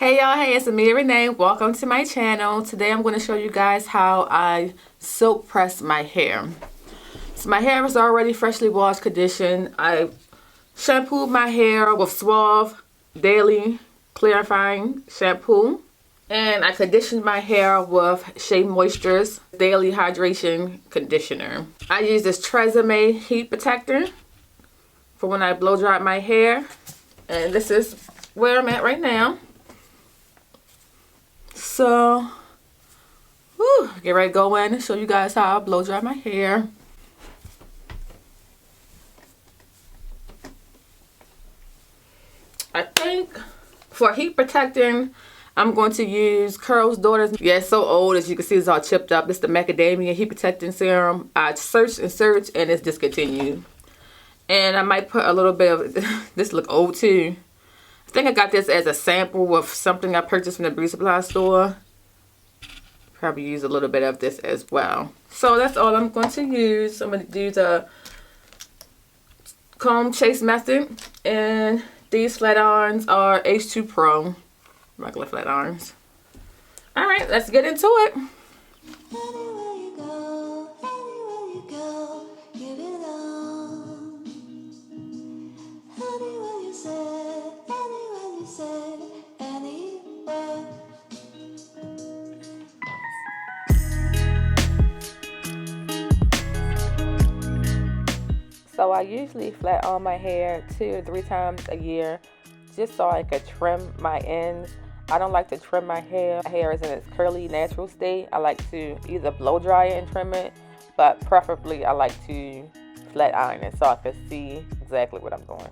Hey y'all, hey, it's Amia Renee. Welcome to my channel. Today I'm going to show you guys how I silk press my hair. So my hair is already freshly washed, conditioned. I shampooed my hair with Suave Daily Clarifying Shampoo. And I conditioned my hair with Shea Moisture's Daily Hydration Conditioner. I use this Tresemme Heat Protector for when I blow dry my hair. And this is where I'm at right now. So, get ready to go in and show you guys how I blow dry my hair. I think for heat protecting, I'm going to use Curl's Daughters. Yeah, it's so old, as you can see, it's all chipped up. It's the macadamia heat protecting serum. I searched and searched and it's discontinued. And I might put a little bit of, this look old too. I think I got this as a sample of something I purchased from the beauty supply store. Probably use a little bit of this as well. So that's all I'm going to use. I'm going to use a comb chase method. And these flat irons are H2 Pro. Regular flat irons. Alright, let's get into it. So I usually flat iron my hair 2 or 3 times a year just so I can trim my ends. I don't like to trim my hair. My hair is in its curly natural state. I like to either blow dry it and trim it, but preferably I like to flat iron it so I can see exactly what I'm doing.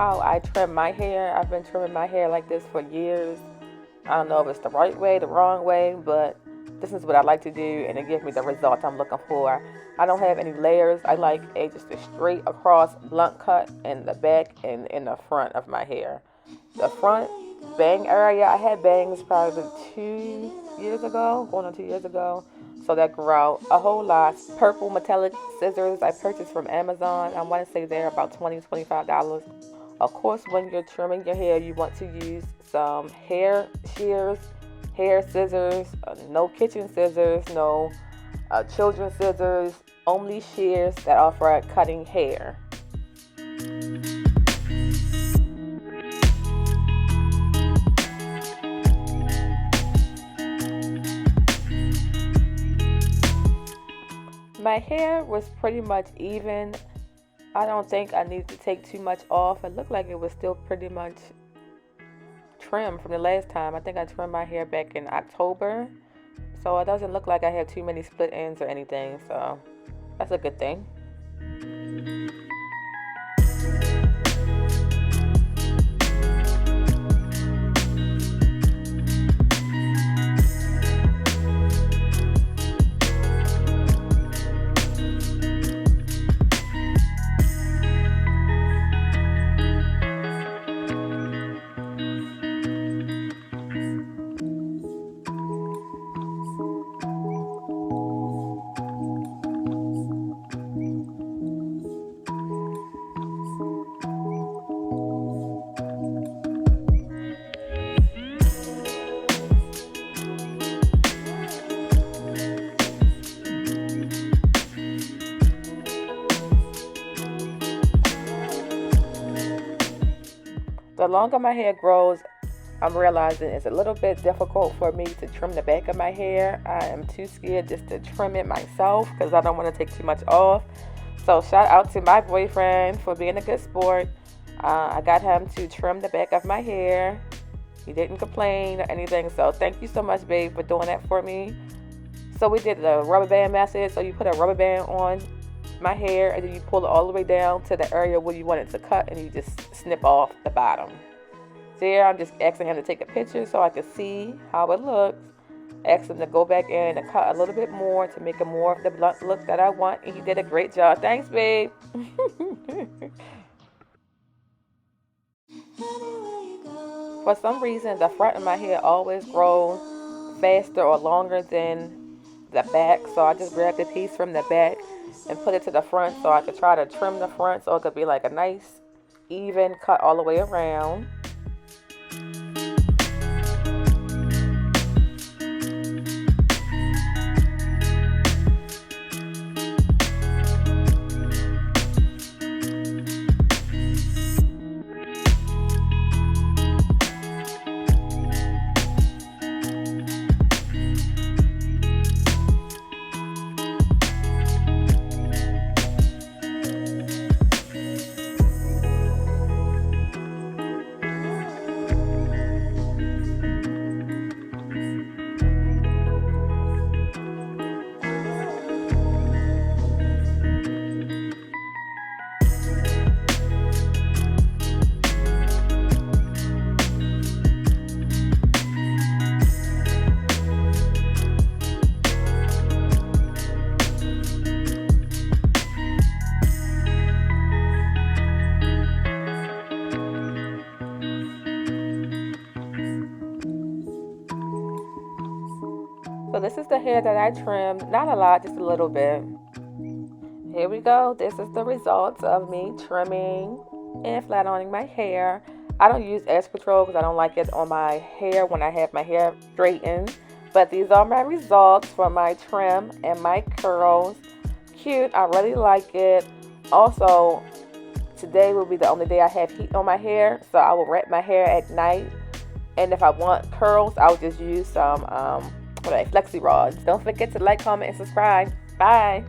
how I trim my hair. I've been trimming my hair like this for years. I don't know if it's the right way, the wrong way, but this is what I like to do, and it gives me the results I'm looking for. I don't have any layers. I like just a straight across blunt cut in the back and in the front of my hair. The front bang area, I had bangs probably 2 years ago, going on 2 years ago. So that grew out a whole lot. Purple metallic scissors I purchased from Amazon. I want to say they're about $20, $25. Of course, when you're trimming your hair, you want to use some hair shears, hair scissors, no kitchen scissors, no children's scissors, only shears that are for cutting hair. My hair was pretty much even. I don't think I needed to take too much off. It looked like it was still pretty much trimmed from the last time. I think I trimmed my hair back in October. So it doesn't look like I have too many split ends or anything. So that's a good thing. The longer my hair grows, I'm realizing it's a little bit difficult for me to trim the back of my hair. I am too scared just to trim it myself because I don't want to take too much off. So shout out to my boyfriend for being a good sport. I got him to trim the back of my hair. He didn't complain or anything. So thank you so much, babe, for doing that for me. So we did the rubber band method. So you put a rubber band on my hair and then you pull it all the way down to the area where you want it to cut, and you just snip off the bottom. There, I'm just asking him to take a picture so I can see how it looks. Ask him to go back in and cut a little bit more to make it more of the blunt look that I want, and he did a great job. Thanks, babe. For some reason, the front of my hair always grows faster or longer than the back, so I just grabbed a piece from the back and put it to the front so I could try to trim the front so it could be like a nice even cut all the way around. So this is the hair that I trimmed. Not a lot, just a little bit. Here we go. This is the results of me trimming and flat ironing my hair. I don't use edge control because I don't like it on my hair when I have my hair straightened. But these are my results for my trim and my curls. Cute. I really like it. Also, today will be the only day I have heat on my hair, so I will wrap my hair at night. And if I want curls, I'll just use some flexi rods. Don't forget to like, comment, and subscribe. Bye.